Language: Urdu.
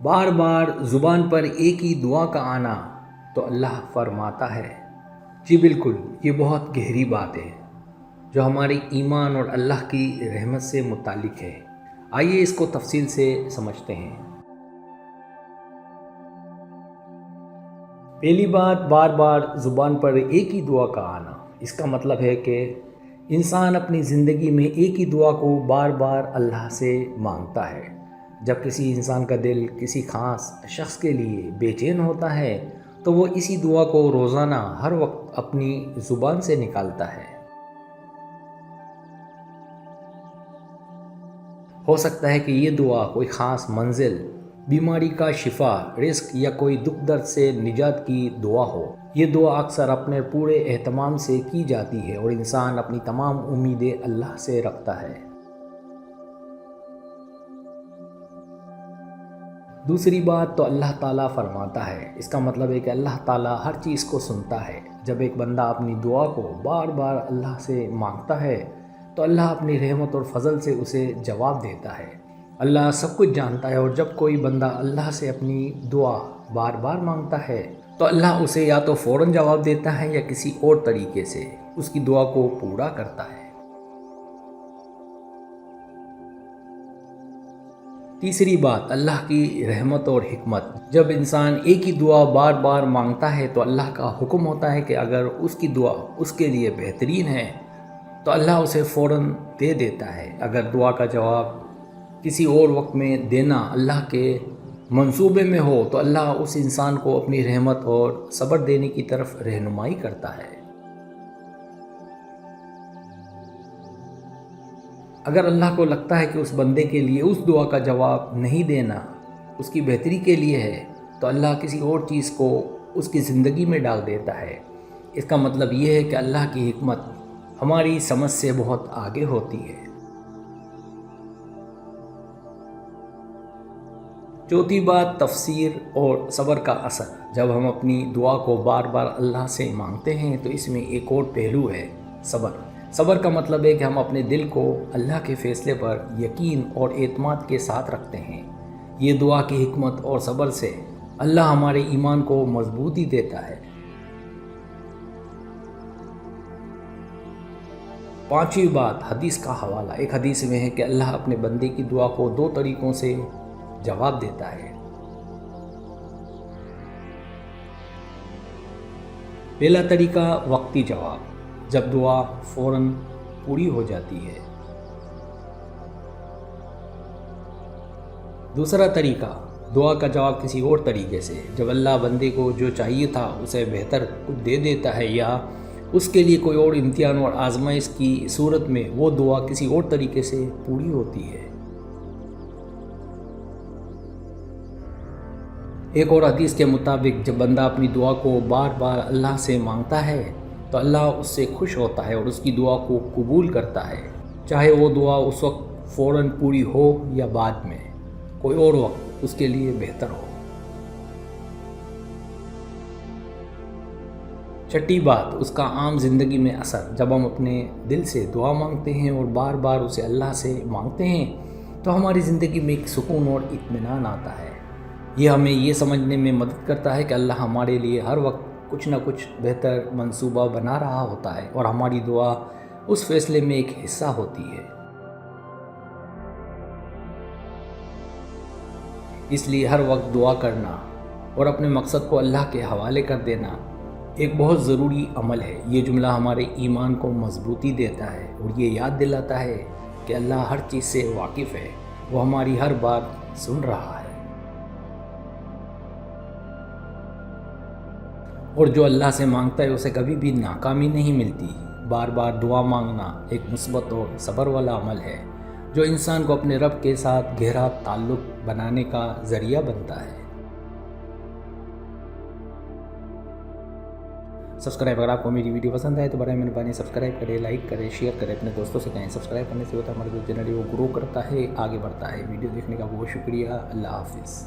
بار بار زبان پر ایک ہی دعا کا آنا تو اللہ فرماتا ہے، جی بالکل، یہ بہت گہری بات ہے جو ہمارے ایمان اور اللہ کی رحمت سے متعلق ہے۔ آئیے اس کو تفصیل سے سمجھتے ہیں۔ پہلی بات، بار بار زبان پر ایک ہی دعا کا آنا، اس کا مطلب ہے کہ انسان اپنی زندگی میں ایک ہی دعا کو بار بار اللہ سے مانگتا ہے۔ جب کسی انسان کا دل کسی خاص شخص کے لیے بے چین ہوتا ہے تو وہ اسی دعا کو روزانہ ہر وقت اپنی زبان سے نکالتا ہے۔ ہو سکتا ہے کہ یہ دعا کوئی خاص منزل، بیماری کا شفا، رزق یا کوئی دکھ درد سے نجات کی دعا ہو۔ یہ دعا اکثر اپنے پورے اہتمام سے کی جاتی ہے اور انسان اپنی تمام امیدیں اللہ سے رکھتا ہے۔ دوسری بات تو اللہ تعالیٰ فرماتا ہے، اس کا مطلب ہے کہ اللہ تعالیٰ ہر چیز کو سنتا ہے۔ جب ایک بندہ اپنی دعا کو بار بار اللہ سے مانگتا ہے تو اللہ اپنی رحمت اور فضل سے اسے جواب دیتا ہے۔ اللہ سب کچھ جانتا ہے، اور جب کوئی بندہ اللہ سے اپنی دعا بار بار مانگتا ہے تو اللہ اسے یا تو فوراً جواب دیتا ہے یا کسی اور طریقے سے اس کی دعا کو پورا کرتا ہے۔ تیسری بات، اللہ کی رحمت اور حکمت۔ جب انسان ایک ہی دعا بار بار مانگتا ہے تو اللہ کا حکم ہوتا ہے کہ اگر اس کی دعا اس کے لیے بہترین ہے تو اللہ اسے فوراً دے دیتا ہے۔ اگر دعا کا جواب کسی اور وقت میں دینا اللہ کے منصوبے میں ہو تو اللہ اس انسان کو اپنی رحمت اور صبر دینے کی طرف رہنمائی کرتا ہے۔ اگر اللہ کو لگتا ہے کہ اس بندے کے لیے اس دعا کا جواب نہیں دینا اس کی بہتری کے لیے ہے تو اللہ کسی اور چیز کو اس کی زندگی میں ڈال دیتا ہے۔ اس کا مطلب یہ ہے کہ اللہ کی حکمت ہماری سمجھ سے بہت آگے ہوتی ہے۔ چوتھی بات، تفسیر اور صبر کا اثر۔ جب ہم اپنی دعا کو بار بار اللہ سے مانگتے ہیں تو اس میں ایک اور پہلو ہے، صبر۔ صبر کا مطلب ہے کہ ہم اپنے دل کو اللہ کے فیصلے پر یقین اور اعتماد کے ساتھ رکھتے ہیں۔ یہ دعا کی حکمت اور صبر سے اللہ ہمارے ایمان کو مضبوطی دیتا ہے۔ پانچویں بات، حدیث کا حوالہ۔ ایک حدیث میں ہے کہ اللہ اپنے بندے کی دعا کو 2 طریقوں سے جواب دیتا ہے۔ پہلا طریقہ، وقتی جواب، جب دعا فوراً پوری ہو جاتی ہے۔ دوسرا طریقہ، دعا کا جواب کسی اور طریقے سے، جب اللہ بندے کو جو چاہیے تھا اسے بہتر کچھ دے دیتا ہے یا اس کے لیے کوئی اور امتحان اور آزمائش کی صورت میں وہ دعا کسی اور طریقے سے پوری ہوتی ہے۔ ایک اور حدیث کے مطابق جب بندہ اپنی دعا کو بار بار اللہ سے مانگتا ہے تو اللہ اس سے خوش ہوتا ہے اور اس کی دعا کو قبول کرتا ہے، چاہے وہ دعا اس وقت فوراً پوری ہو یا بعد میں، کوئی اور وقت اس کے لیے بہتر ہو۔ چھٹی بات، اس کا عام زندگی میں اثر۔ جب ہم اپنے دل سے دعا مانگتے ہیں اور بار بار اسے اللہ سے مانگتے ہیں تو ہماری زندگی میں ایک سکون اور اطمینان آتا ہے۔ یہ ہمیں یہ سمجھنے میں مدد کرتا ہے کہ اللہ ہمارے لیے ہر وقت کچھ نہ کچھ بہتر منصوبہ بنا رہا ہوتا ہے اور ہماری دعا اس فیصلے میں ایک حصہ ہوتی ہے۔ اس لیے ہر وقت دعا کرنا اور اپنے مقصد کو اللہ کے حوالے کر دینا ایک بہت ضروری عمل ہے۔ یہ جملہ ہمارے ایمان کو مضبوطی دیتا ہے اور یہ یاد دلاتا ہے کہ اللہ ہر چیز سے واقف ہے، وہ ہماری ہر بات سن رہا ہے، اور جو اللہ سے مانگتا ہے اسے کبھی بھی ناکامی نہیں ملتی۔ بار بار دعا مانگنا ایک مثبت اور صبر والا عمل ہے جو انسان کو اپنے رب کے ساتھ گہرا تعلق بنانے کا ذریعہ بنتا ہے۔ سبسکرائب، اگر آپ کو میری ویڈیو پسند آئے تو برائے مہربانی سبسکرائب کریں، لائک کریں، شیئر کریں، اپنے دوستوں سے کہیں۔ سبسکرائب کرنے سے ہوتا ہے ہمارا جو چینل ہے وہ گرو کرتا ہے، آگے بڑھتا ہے۔ ویڈیو دیکھنے کا بہت شکریہ۔ اللہ حافظ۔